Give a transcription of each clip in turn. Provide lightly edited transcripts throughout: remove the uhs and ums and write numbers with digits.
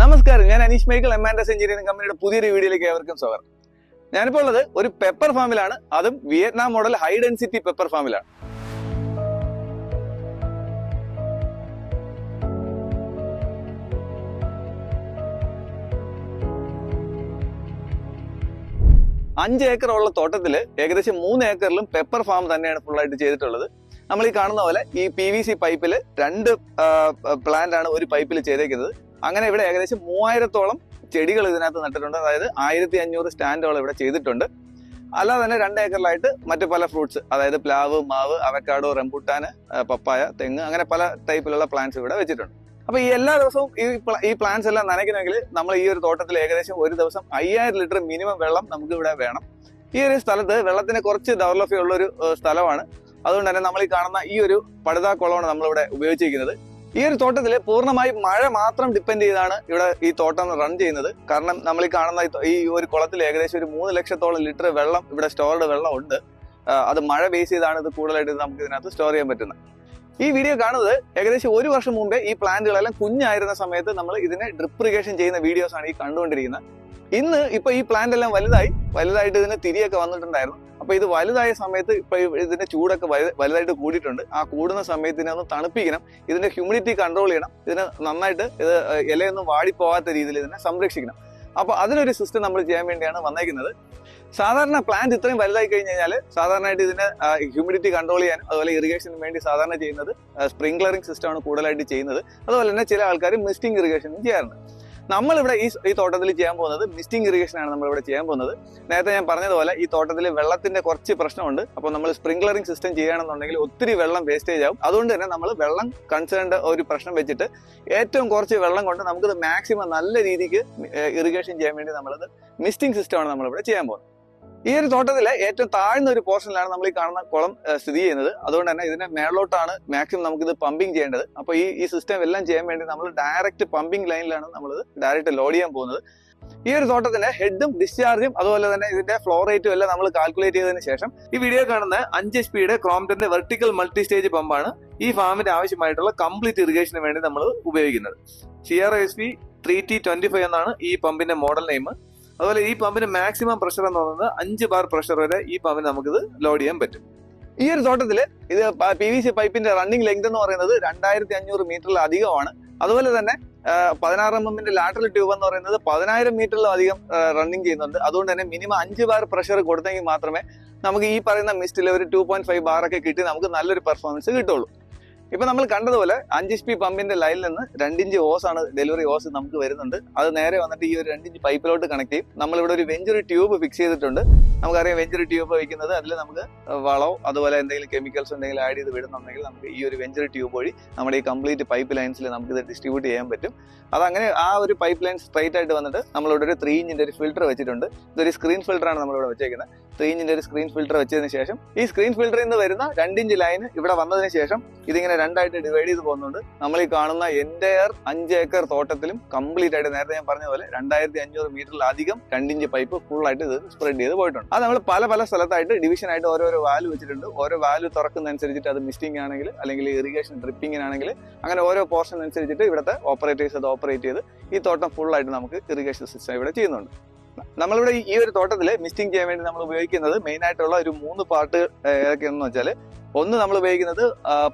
നമസ്കാരം, ഞാൻ Aneesh Michael എംആൻഡസ് engineering കമ്പനിയുടെ പുതിയൊരു വീഡിയോയിലേക്ക് ഏവർക്കും സ്വാഗതം. ഞാനിപ്പോൾ ഉള്ളത് ഒരു പെപ്പർ ഫാമിലാണ്, അതും Vietnam model high density pepper ഫാമിലാണ്. അഞ്ച് ഏക്കറുള്ള തോട്ടത്തിൽ ഏകദേശം 3 ഏക്കറിലും പെപ്പർ ഫാം തന്നെയാണ് ഫുള്ളായിട്ട് ചെയ്തിട്ടുള്ളത്. നമ്മൾ ഈ കാണുന്ന പോലെ ഈ PVC പൈപ്പിൽ 2 പ്ലാന്റ് ആണ് ഒരു പൈപ്പിൽ ചെയ്തേക്കുന്നത്. അങ്ങനെ ഇവിടെ ഏകദേശം 3000-ഓളം ചെടികൾ ഇതിനകത്ത് നട്ടിട്ടുണ്ട്. അതായത് 1500 സ്റ്റാൻഡുകൾ ഇവിടെ ചെയ്തിട്ടുണ്ട്. അല്ലാതെ തന്നെ 2 ഏക്കറിലായിട്ട് മറ്റു പല ഫ്രൂട്ട്സ്, അതായത് പ്ലാവ്, മാവ്, അവക്കാഡോ, റംബുട്ടാന്, പപ്പായ, തെങ്ങ്, അങ്ങനെ പല ടൈപ്പിലുള്ള പ്ലാന്റ്സ് ഇവിടെ വെച്ചിട്ടുണ്ട്. അപ്പൊ ഈ എല്ലാ ദിവസവും ഈ പ്ലാന്റ്സ് എല്ലാം നനയ്ക്കണമെങ്കിൽ നമ്മൾ ഈ ഒരു തോട്ടത്തിൽ ഏകദേശം ഒരു ദിവസം 5000 ലിറ്റർ മിനിമം വെള്ളം നമുക്ക് ഇവിടെ വേണം. ഈ ഒരു സ്ഥലത്ത് വെള്ളത്തിന് കുറച്ച് ദൗർലഭ്യമുള്ള ഒരു സ്ഥലമാണ്. അതുകൊണ്ട് തന്നെ നമ്മൾ ഈ കാണുന്ന ഈ ഒരു പടുതാ കുളമാണ് നമ്മളിവിടെ ഉപയോഗിച്ചിരിക്കുന്നത്. ഈ ഒരു തോട്ടത്തിൽ പൂർണ്ണമായും മഴ മാത്രം ഡിപ്പെൻഡ് ചെയ്താണ് ഇവിടെ ഈ തോട്ടം റൺ ചെയ്യുന്നത്. കാരണം നമ്മൾ ഈ കാണുന്ന ഈ ഒരു കുളത്തിൽ ഏകദേശം ഒരു 3 ലക്ഷത്തോളം ലിറ്റർ വെള്ളം ഇവിടെ സ്റ്റോർഡ് വെള്ളം ഉണ്ട്. അത് മഴ ബേസ് ചെയ്താണ് ഇത് കൂടുതലായിട്ട് നമുക്ക് ഇതിനകത്ത് സ്റ്റോർ ചെയ്യാൻ പറ്റുന്നത്. ഈ വീഡിയോ കാണുന്നത് ഏകദേശം 1 വർഷം മുമ്പേ ഈ പ്ലാന്റുകളെല്ലാം കുഞ്ഞായിരുന്ന സമയത്ത് നമ്മൾ ഇതിനെ ഡ്രിപ്പ് ഇറിഗേഷൻ ചെയ്യുന്ന വീഡിയോസ് ആണ് ഈ കണ്ടുകൊണ്ടിരിക്കുന്നത്. ഇപ്പൊ ഈ പ്ലാന്റ് എല്ലാം വലുതായിട്ട് ഇതിന് തിരിയൊക്കെ വന്നിട്ടുണ്ടായിരുന്നു. അപ്പൊ ഇത് വലുതായ സമയത്ത് ഇപ്പൊ ഇതിന്റെ ചൂടൊക്കെ വലുതായിട്ട് കൂടിയിട്ടുണ്ട്. ആ കൂടുന്ന സമയത്ത് ഇതിനൊന്ന് തണുപ്പിക്കണം, ഇതിന്റെ ഹ്യൂമിഡിറ്റി കൺട്രോൾ ചെയ്യണം, ഇതിന് നന്നായിട്ട് ഇത് ഇലയൊന്നും വാടിപ്പോവാത്ത രീതിയിൽ ഇതിനെ സംരക്ഷിക്കണം. അപ്പൊ അതിനൊരു സിസ്റ്റം നമ്മൾ ചെയ്യാൻ വേണ്ടിയാണ് വന്നേക്കുന്നത്. സാധാരണ പ്ലാന്റ് ഇത്രയും വലുതായി കഴിഞ്ഞ് കഴിഞ്ഞാൽ സാധാരണയായിട്ട് ഇതിന് ഹ്യൂമിഡിറ്റി കൺട്രോൾ ചെയ്യാനും അതുപോലെ ഇറിഗേഷന് വേണ്ടി സാധാരണ ചെയ്യുന്നത് സ്പ്രിംഗ്ലറിംഗ് സിസ്റ്റമാണ് കൂടുതലായിട്ട് ചെയ്യുന്നത്. അതുപോലെ തന്നെ ചില ആൾക്കാർ മിസ്റ്റിംഗ് ഇറിഗേഷനും ചെയ്യാറുണ്ട്. നമ്മളിവിടെ ഈ തോട്ടത്തിൽ ചെയ്യാൻ പോകുന്നത് മിസ്റ്റിംഗ് ഇറിഗേഷൻ ആണ് നമ്മളിവിടെ ചെയ്യാൻ പോകുന്നത്. നേരത്തെ ഞാൻ പറഞ്ഞതുപോലെ ഈ തോട്ടത്തിൽ വെള്ളത്തിന്റെ കുറച്ച് പ്രശ്നമുണ്ട്. അപ്പോൾ നമ്മൾ സ്പ്രിംഗ്ലറിംഗ് സിസ്റ്റം ചെയ്യുകയാണെന്നുണ്ടെങ്കിൽ ഒത്തിരി വെള്ളം വേസ്റ്റേജ് ആവും. അതുകൊണ്ട് തന്നെ നമ്മൾ വെള്ളം കൺസേൺഡ് ഒരു പ്രശ്നം വെച്ചിട്ട് ഏറ്റവും കുറച്ച് വെള്ളം കൊണ്ട് നമുക്കത് മാക്സിമം നല്ല രീതിക്ക് ഇറിഗേഷൻ ചെയ്യാൻ വേണ്ടി നമ്മളത് മിസ്റ്റിംഗ് സിസ്റ്റമാണ് നമ്മളിവിടെ ചെയ്യാൻ പോകുന്നത്. ഈ ഒരു തോട്ടത്തിലെ ഏറ്റവും താഴ്ന്ന ഒരു പോർഷനിലാണ് നമ്മൾ ഈ കാണുന്ന കുളം സ്ഥിതി ചെയ്യുന്നത്. അതുകൊണ്ട് തന്നെ ഇതിന്റെ മേളിലോട്ടാണ് മാക്സിമം നമുക്കിത് പമ്പിങ് ചെയ്യേണ്ടത്. അപ്പൊ ഈ സിസ്റ്റം എല്ലാം ചെയ്യാൻ വേണ്ടി നമ്മൾ ഡയറക്റ്റ് പമ്പിംഗ് ലൈനിലാണ് നമ്മളിത് ഡയറക്റ്റ് ലോഡ് ചെയ്യാൻ പോകുന്നത്. ഈ ഒരു തോട്ടത്തിന്റെ ഹെഡും ഡിസ്ചാർജും അതുപോലെ തന്നെ ഇതിന്റെ ഫ്ലോ റേറ്റും എല്ലാം നമ്മൾ കാൽക്കുലേറ്റ് ചെയ്തതിനു ശേഷം ഈ വീഡിയോ കാണുന്ന 5 HP ക്രോംപ്ടന്റെ വെർട്ടിക്കൽ മൾട്ടി സ്റ്റേജ് പമ്പാണ് ഈ ഫാമിന്റെ ആവശ്യമായിട്ടുള്ള കംപ്ലീറ്റ് ഇറിഗേഷന് വേണ്ടി നമ്മൾ ഉപയോഗിക്കുന്നത്. CRSV 3T25 എന്നാണ് ഈ പമ്പിന്റെ മോഡൽ നെയിം. അതുപോലെ ഈ പമ്പിന് മാക്സിമം പ്രഷർ എന്ന് പറയുന്നത് 5 ബാർ പ്രഷർ വരെ ഈ പമ്പിന് നമുക്കിത് ലോഡ് ചെയ്യാൻ പറ്റും. ഈ ഒരു തോട്ടത്തിൽ ഇത് PVC പൈപ്പിന്റെ റണ്ണിംഗ് ലെങ്ത് എന്ന് പറയുന്നത് 2500 മീറ്ററിലധികമാണ്. അതുപോലെ തന്നെ 16 mm ലാറ്ററൽ ട്യൂബ് എന്ന് പറയുന്നത് 10000 മീറ്ററിലധികം റണ്ണിങ് ചെയ്യുന്നുണ്ട്. അതുകൊണ്ട് തന്നെ മിനിമം 5 ബാർ പ്രഷർ കൊടുത്തെങ്കിൽ മാത്രമേ നമുക്ക് ഈ പറയുന്ന മിസ്റ്റിൽ ഒരു 2.5 ബാറൊക്കെ കിട്ടി നമുക്ക് നല്ലൊരു പെർഫോമൻസ് കിട്ടുള്ളൂ. ഇപ്പൊ നമ്മൾ കണ്ടതുപോലെ 5 HP പമ്പിന്റെ ലൈനിൽ നിന്ന് 2 ഇഞ്ച് ഓസ് ആണ് ഡെലിവറി ഓസ് നമുക്ക് വരുന്നുണ്ട്. അത് നേരെ വന്നിട്ട് ഈ ഒരു 2 ഇഞ്ച് പൈപ്പിലോട്ട് കണക്ട് ചെയ്യും. നമ്മളിവിടെ ഒരു വെഞ്ചുറി ട്യൂബ് ഫിക്സ് ചെയ്തിട്ടുണ്ട്. നമുക്കറിയാം വെഞ്ചുറി ട്യൂബ് വയ്ക്കുന്നത് അതിൽ നമുക്ക് വളവും അതുപോലെ എന്തെങ്കിലും കെമിക്കൽസ് എന്തെങ്കിലും ആഡ് ചെയ്ത് വിടുന്നുണ്ടെങ്കിൽ നമുക്ക് ഈ ഒരു വെഞ്ചുറി ട്യൂബ് വഴി നമ്മുടെ ഈ കംപ്ലീറ്റ് പൈപ്പ് ലൈൻസിൽ നമുക്ക് ഇത് ഡിസ്ട്രിബ്യൂട്ട് ചെയ്യാൻ പറ്റും. അതങ്ങനെ ആ ഒരു പൈപ്പ് ലൈൻ സ്ട്രൈറ്റ് ആയിട്ട് വന്നിട്ട് നമ്മളിവിടെ ഒരു 3 ഇഞ്ചിന്റെ ഒരു ഫിൽറ്റർ വെച്ചിട്ടുണ്ട്. ഇതൊരു സ്ക്രീൻ ഫിൽറ്റർ ആണ് നമ്മളിവിടെ വെച്ചേക്കുന്നത്. 3 ഇഞ്ചിന്റെ ഒരു സ്ക്രീൻ ഫിൽറ്റർ വെച്ചതിന് ശേഷം ഈ സ്ക്രീൻ ഫിൽറ്ററിൽ നിന്ന് വരുന്ന 2 ഇഞ്ച് ലൈൻ ഇവിടെ വന്നതിന് ശേഷം ഇതിങ്ങനെ രണ്ടായിട്ട് ഡിവൈഡ് ചെയ്ത് പോകുന്നുണ്ട്. നമ്മൾ ഈ കാണുന്ന എൻ്റയർ 5 ഏക്കർ തോട്ടത്തിലും കംപ്ലീറ്റ് ആയിട്ട് നേരത്തെ ഞാൻ പറഞ്ഞ പോലെ 2500 മീറ്ററിലധികം 2 ഇഞ്ച് പൈപ്പ് ഫുൾ ആയിട്ട് ഇത് സ്പ്രെഡ് ചെയ്ത് പോയിട്ടുണ്ട്. അത് നമ്മൾ പല സ്ഥലത്തായിട്ട് ഡിവിഷൻ ആയിട്ട് ഓരോരോ വാൽവ് വെച്ചിട്ടുണ്ട്. ഓരോ വാൽവ് തുറക്കുന്നതനുസരിച്ചിട്ട് അത് മിസ്റ്റിംഗ് ആണെങ്കിൽ അല്ലെങ്കിൽ ഇറിഗേഷൻ ഡ്രിപ്പിങ്ങിനാണെങ്കിൽ അങ്ങനെ ഓരോ പോർഷൻ അനുസരിച്ചിട്ട് ഇവിടുത്തെ ഓപ്പറേറ്റേഴ്സ് അത് ഓപ്പറേറ്റ് ചെയ്ത് ഈ തോട്ടം ഫുൾ ആയിട്ട് നമുക്ക് ഇറിഗേഷൻ സിസ്റ്റം ഇവിടെ ചെയ്യുന്നുണ്ട്. നമ്മളിവിടെ ഈ ഒരു തോട്ടത്തിൽ മിസ്റ്റിംഗ് ചെയ്യാൻ വേണ്ടി നമ്മൾ ഉപയോഗിക്കുന്നത് മെയിൻ ആയിട്ടുള്ള ഒരു 3 പാർട്ട് ഏതൊക്കെയാണെന്ന് വെച്ചാൽ, ഒന്ന് നമ്മൾ ഉപയോഗിക്കുന്നത്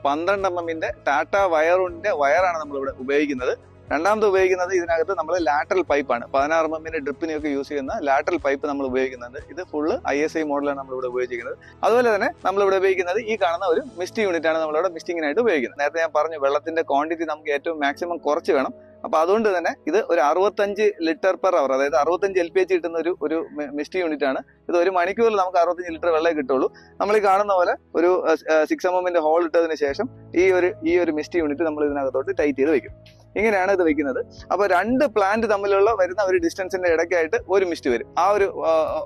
12 mm ടാറ്റ വയറിന്റെ വയറാണ് നമ്മളിവിടെ ഉപയോഗിക്കുന്നത്. രണ്ടാമത് ഉപയോഗിക്കുന്നത് ഇതിനകത്ത് നമ്മൾ ലാറ്ററൽ പൈപ്പാണ്. 16 mm ഡ്രിപ്പിനൊക്കെ യൂസ് ചെയ്യുന്ന ലാറ്ററൽ പൈപ്പ് നമ്മൾ ഉപയോഗിക്കുന്നുണ്ട്. ഇത് ഫുള്ള് ISI മോഡലാണ് നമ്മളിവിടെ ഉപയോഗിക്കുന്നത്. അതുപോലെ തന്നെ നമ്മളിവിടെ ഉപയോഗിക്കുന്നത് ഈ കാണുന്ന ഒരു മിസ്റ്റ് യൂണിറ്റ് ആണ് നമ്മളിവിടെ മിസ്റ്റിങ്ങിനായിട്ട് ഉപയോഗിക്കുന്നത്. നേരത്തെ ഞാൻ പറഞ്ഞു വെള്ളത്തിന്റെ ക്വാണ്ടിറ്റി നമുക്ക് ഏറ്റവും മാക്സിമം കുറച്ച് വേണം. അപ്പൊ അതുകൊണ്ട് തന്നെ ഇത് ഒരു 65 ലിറ്റർ പെർ അവർ, അതായത് 65 LPH കിട്ടുന്ന ഒരു മിസ്റ്റ് യൂണിറ്റ് ആണ്. ഇത് ഒരു മണിക്കൂറിൽ നമുക്ക് 65 ലിറ്റർ വെള്ളം കിട്ടുള്ളൂ. നമ്മൾ ഈ കാണുന്ന പോലെ ഒരു 6 mm ഹോൾ ഇട്ടതിന് ശേഷം ഈ ഒരു മിസ്റ്റ് യൂണിറ്റ് നമ്മൾ ഇതിനകത്തോട്ട് ടൈറ്റ് ചെയ്ത് വെക്കും. ഇങ്ങനെയാണ് ഇത് വെക്കുന്നത്. അപ്പൊ 2 പ്ലാന്റ് തമ്മിലുള്ള വരുന്ന ഒരു ഡിസ്റ്റൻസിന്റെ ഇടയ്ക്കായിട്ട് ഒരു മിസ്റ്റ് വരും.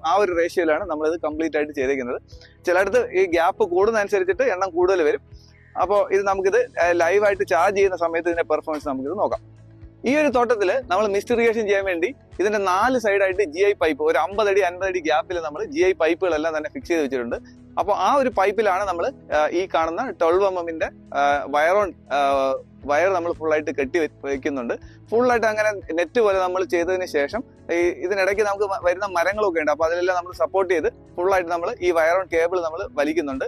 ആ ഒരു റേഷ്യോയിലാണ് നമ്മളിത് കംപ്ലീറ്റ് ആയിട്ട് ചെയ്തേക്കുന്നത്. ചിലയിടത്ത് ഈ ഗ്യാപ്പ് കൂടുന്നതനുസരിച്ചിട്ട് എണ്ണം കൂടുതൽ വരും. അപ്പോൾ ഇത് നമുക്കിത് ലൈവായിട്ട് ചാർജ് ചെയ്യുന്ന സമയത്ത് ഇതിന്റെ പെർഫോമൻസ് നമുക്കിത് നോക്കാം. ഈ ഒരു തോട്ടത്തിൽ നമ്മൾ മിസ്റ്റ് ഇറിഗേഷൻ ചെയ്യാൻ വേണ്ടി ഇതിന്റെ 4 സൈഡായിട്ട് GI പൈപ്പ് ഒരു 50 അടി 50 അടി ഗ്യാപ്പിൽ നമ്മൾ GI പൈപ്പുകളെല്ലാം തന്നെ ഫിക്സ് ചെയ്ത് വെച്ചിട്ടുണ്ട്. അപ്പോൾ ആ ഒരു പൈപ്പിലാണ് നമ്മൾ ഈ കാണുന്ന 12 mm വയറോൺ വയർ നമ്മൾ ഫുള്ളായിട്ട് കെട്ടി വെക്കുന്നുണ്ട്. ഫുള്ളായിട്ട് അങ്ങനെ നെറ്റ് പോലെ നമ്മൾ ചെയ്തതിന് ശേഷം ഇതിനിടയ്ക്ക് നമുക്ക് വരുന്ന മരങ്ങളൊക്കെ ഉണ്ട്. അപ്പൊ അതിലെല്ലാം നമ്മൾ സപ്പോർട്ട് ചെയ്ത് ഫുള്ളായിട്ട് നമ്മൾ ഈ വയർ ഓൺ കേബിൾ നമ്മൾ വലിക്കുന്നുണ്ട്.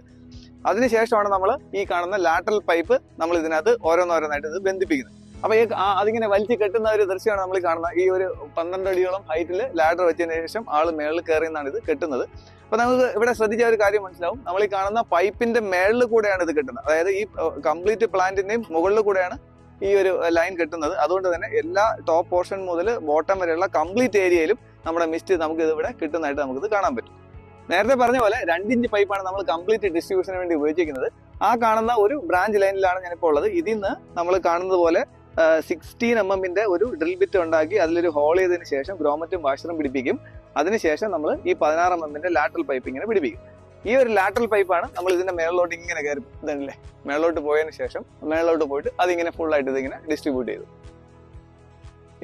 അതിനുശേഷമാണ് നമ്മൾ ഈ കാണുന്ന ലാറ്ററൽ പൈപ്പ് നമ്മൾ ഇതിനകത്ത് ഓരോന്നോരോന്നായിട്ട് ഇത് ബന്ധിപ്പിക്കുന്നത്. അപ്പൊ അതിങ്ങനെ വലിച്ചു കെട്ടുന്ന ഒരു ദൃശ്യമാണ് നമ്മൾ കാണുന്നത്. ഈ ഒരു 12 അടിയോളം ഹൈറ്റിൽ ലാഡർ വെച്ചതിന് ശേഷം ആള് മേളിൽ കയറിയെന്നാണ് ഇത് കെട്ടുന്നത്. അപ്പൊ നമുക്ക് ഇവിടെ ശ്രദ്ധിച്ച ഒരു കാര്യം മനസ്സിലാവും. നമ്മൾ ഈ കാണുന്ന പൈപ്പിന്റെ മേളിൽ കൂടെയാണ് ഇത് കെട്ടുന്നത്. അതായത് ഈ കംപ്ലീറ്റ് പ്ലാന്റിന്റെയും മുകളിൽ കൂടെയാണ് ഈ ഒരു ലൈൻ കെട്ടുന്നത്. അതുകൊണ്ട് തന്നെ എല്ലാ ടോപ്പ് പോർഷൻ മുതൽ ബോട്ടം വരെയുള്ള കംപ്ലീറ്റ് ഏരിയയിലും നമ്മുടെ മിസ്റ്റ് നമുക്ക് ഇത് ഇവിടെ കിട്ടുന്നതായിട്ട് നമുക്കിത് കാണാൻ പറ്റും. നേരത്തെ പറഞ്ഞ പോലെ 2 ഇഞ്ച് പൈപ്പാണ് നമ്മൾ കംപ്ലീറ്റ് ഡിസ്ട്രിബ്യൂഷന് വേണ്ടി ഉപയോഗിച്ചിരിക്കുന്നത്. ആ കാണുന്ന ഒരു ബ്രാഞ്ച് ലൈനിലാണ് ഞാനിപ്പോൾ ഉള്ളത്. ഇതിൽ നിന്ന് നമ്മൾ കാണുന്നത് പോലെ 16 mm ഒരു ഡ്രിൽ ബിറ്റ് ഉണ്ടാക്കി അതിലൊരു ഹോൾ ചെയ്തതിന് ശേഷം ഗ്രോമറ്റും വാഷറും പിടിപ്പിക്കും. അതിനുശേഷം നമ്മൾ ഈ 16 mm ലാറ്ററൽ പൈപ്പ് ഇങ്ങനെ പിടിപ്പിക്കും. ഈ ഒരു ലാറ്ററൽ പൈപ്പാണ് നമ്മൾ ഇതിന്റെ മേളിലോട്ട് ഇങ്ങനെ കയറി ഇതല്ലേ മേളിലോട്ട് പോയതിനു ശേഷം മേളിലോട്ട് പോയിട്ട് അതിങ്ങനെ ഫുള്ളായിട്ട് ഇതിങ്ങനെ ഡിസ്ട്രിബ്യൂട്ട് ചെയ്തു.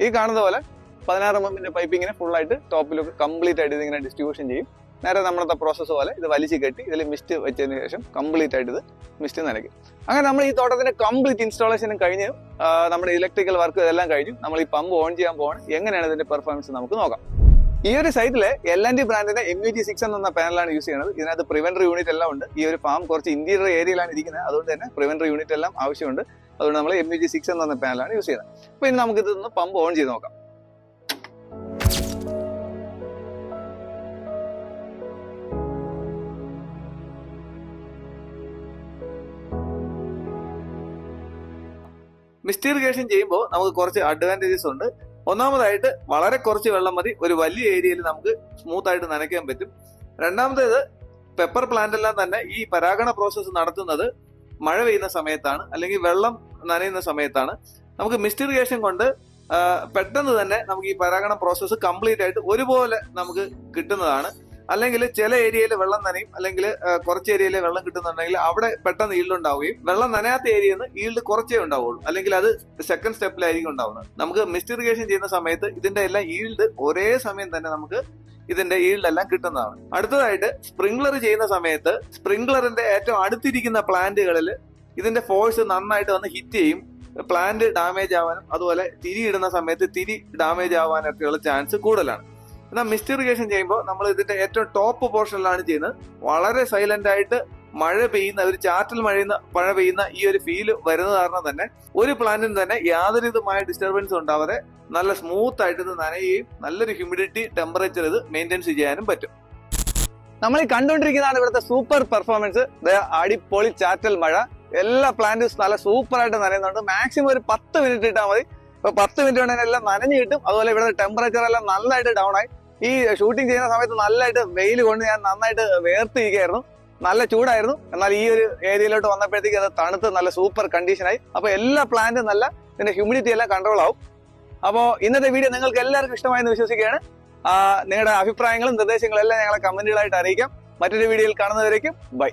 ഈ കാണുന്ന പോലെ 16 mm പൈപ്പ് ഇങ്ങനെ ഫുള്ളായിട്ട് ടോപ്പിൽ കംപ്ലീറ്റ് ആയിട്ട് ഇതിങ്ങനെ ഡിസ്ട്രിബ്യൂഷൻ ചെയ്യും. നേരെ നമ്മളത്തെ പ്രോസസ്സ് പോലെ ഇത് വലിച്ചു കെട്ടി ഇതിൽ മിസ്റ്റ് വെച്ചതിന് ശേഷം കംപ്ലീറ്റ് ആയിട്ട് ഇത് മിസ്റ്റ് നനയ്ക്കും. അങ്ങനെ നമ്മൾ ഈ തോട്ടത്തിന്റെ കംപ്ലീറ്റ് ഇൻസ്റ്റാളേഷനും കഴിഞ്ഞു. നമ്മുടെ ഇലക്ട്രിക്കൽ വർക്ക് ഇതെല്ലാം കഴിഞ്ഞു. നമ്മൾ ഈ പമ്പ് ഓൺ ചെയ്യാൻ പോകണം. എങ്ങനെയാണ് ഇതിന്റെ പെർഫോമൻസ് നമുക്ക് നോക്കാം. ഈ ഒരു സൈറ്റില് L&T ബ്രാൻഡിന്റെ MEG6 എന്ന പാനലാണ് യൂസ് ചെയ്യുന്നത്. ഇതിനകത്ത് പ്രിവെന്റർ യൂണിറ്റ് എല്ലാം ഉണ്ട്. ഈ ഒരു ഫാം കുറച്ച് ഇന്റീരിയർ ഏരിയയിലാണ് ഇരിക്കുന്നത്. അതുകൊണ്ട് തന്നെ പ്രിവെന്റർ യൂണിറ്റ് എല്ലാം ആവശ്യമുണ്ട്. അതുകൊണ്ട് നമ്മൾ MEG6 എന്ന പാനലാണ് യൂസ് ചെയ്യുന്നത്. അപ്പൊ ഇനി നമുക്ക് ഇതൊന്ന് പമ്പ് ഓൺ ചെയ്ത് നോക്കാം. മിസ്റ്റ് ഇറിഗേഷൻ ചെയ്യുമ്പോൾ നമുക്ക് കുറച്ച് അഡ്വാൻറ്റേജസ് ഉണ്ട്. ഒന്നാമതായിട്ട് വളരെ കുറച്ച് വെള്ളം മതി ഒരു വലിയ ഏരിയയിൽ നമുക്ക് സ്മൂത്ത് ആയിട്ട് നനയ്ക്കാൻ പറ്റും. രണ്ടാമത്തേത് പെപ്പർ പ്ലാന്റ് എല്ലാം തന്നെ ഈ പരാഗണ പ്രോസസ്സ് നടത്തുന്നത് മഴ പെയ്യുന്ന സമയത്താണ്, അല്ലെങ്കിൽ വെള്ളം നനയുന്ന സമയത്താണ്. നമുക്ക് മിസ്റ്റ് ഇറിഗേഷൻ കൊണ്ട് പെട്ടെന്ന് തന്നെ നമുക്ക് ഈ പരാഗണ പ്രോസസ്സ് കംപ്ലീറ്റ് ആയിട്ട് ഒരുപോലെ നമുക്ക് കിട്ടുന്നതാണ്. അല്ലെങ്കിൽ ചില ഏരിയയിൽ വെള്ളം നനയും, അല്ലെങ്കിൽ കുറച്ച് ഏരിയയിൽ വെള്ളം കിട്ടുന്നുണ്ടെങ്കിൽ അവിടെ പെട്ടെന്ന് ഈൽഡ് ഉണ്ടാവുകയും വെള്ളം നനയാത്ത ഏരിയയിൽ നിന്ന് ഈൽഡ് കുറച്ചേ ഉണ്ടാവുള്ളൂ, അല്ലെങ്കിൽ അത് സെക്കൻഡ് സ്റ്റെപ്പിലായിരിക്കും ഉണ്ടാവുന്നത്. നമുക്ക് മിസ്റ്റ് ഇറിഗേഷൻ ചെയ്യുന്ന സമയത്ത് ഇതിന്റെ എല്ലാം ഈൽഡ് ഒരേ സമയം തന്നെ നമുക്ക് ഇതിന്റെ ഈൽഡ് എല്ലാം കിട്ടുന്നതാണ്. അടുത്തതായിട്ട് സ്പ്രിംഗ്ലർ ചെയ്യുന്ന സമയത്ത് സ്പ്രിംഗ്ലറിന്റെ ഏറ്റവും അടുത്തിരിക്കുന്ന പ്ലാന്റുകളിൽ ഇതിന്റെ ഫോഴ്സ് നന്നായിട്ട് വന്ന് ഹിറ്റ് ചെയ്യും. പ്ലാന്റ് ഡാമേജ് ആവാനും അതുപോലെ തിരി ഇടുന്ന സമയത്ത് തിരി ഡാമേജ് ആവാനൊക്കെയുള്ള ചാൻസ് കൂടുതലാണ്. എന്നാൽ മിസ്റ്റ് ഇറിഗേഷൻ ചെയ്യുമ്പോൾ നമ്മൾ ഇതിന്റെ ഏറ്റവും ടോപ്പ് പോർഷനിലാണ് ചെയ്യുന്നത്. വളരെ സൈലന്റ് ആയിട്ട് മഴ പെയ്യുന്ന ഒരു ചാറ്റൽ മഴ പെയ്യുന്ന ഈ ഒരു ഫീല് വരുന്നത് കാരണം തന്നെ ഒരു പ്ലാന്റിന് തന്നെ യാതൊരുവിധമായ ഡിസ്റ്റർബൻസ് ഉണ്ടാവാതെ നല്ല സ്മൂത്ത് ആയിട്ട് ഇത് നനയുകയും നല്ലൊരു ഹ്യൂമിഡിറ്റി ടെമ്പറേച്ചർ ഇത് മെയിൻറ്റെയിൻസ് ചെയ്യാനും പറ്റും. നമ്മൾ ഈ കണ്ടുകൊണ്ടിരിക്കുന്നതാണ് ഇവിടുത്തെ സൂപ്പർ പെർഫോമൻസ്. അടിപൊളി ചാറ്റൽ മഴ, എല്ലാ പ്ലാന്റും നല്ല സൂപ്പർ ആയിട്ട് നനയുന്നുണ്ട്. മാക്സിമം ഒരു 10 മിനിറ്റ് ഇട്ടാൽ മതി. ഇപ്പൊ 10 മിനിറ്റ് കൊണ്ട് എല്ലാം നനഞ്ഞു കിട്ടും. അതുപോലെ ഇവിടുത്തെ ടെമ്പറേച്ചർ എല്ലാം നന്നായിട്ട് ഡൗൺ ആയി. ഈ ഷൂട്ടിംഗ് ചെയ്യുന്ന സമയത്ത് നല്ലതായിട്ട് വെയിൽ കൊണ്ട് ഞാൻ നന്നായിട്ട് വേർത്തിരിക്കുകയായിരുന്നു. നല്ല ചൂടായിരുന്നു. എന്നാൽ ഈ ഒരു ഏരിയയിലോട്ട് വന്നപ്പോഴത്തേക്ക് അത് തണുത്ത് നല്ല സൂപ്പർ കണ്ടീഷനായി. അപ്പൊ എല്ലാ പ്ലാന്റും നല്ല ഇതിന്റെ ഹ്യൂമിഡിറ്റി എല്ലാം കൺട്രോൾ ആവും. അപ്പോൾ ഇന്നത്തെ വീഡിയോ നിങ്ങൾക്ക് എല്ലാവർക്കും ഇഷ്ടമായെന്ന് വിശ്വസിക്കുകയാണ്. നിങ്ങളുടെ അഭിപ്രായങ്ങളും നിർദ്ദേശങ്ങളും എല്ലാം ഞങ്ങളെ കമന്റുകളായിട്ട് അറിയിക്കാം. മറ്റൊരു വീഡിയോയിൽ കാണുന്നവരേക്കും ബൈ.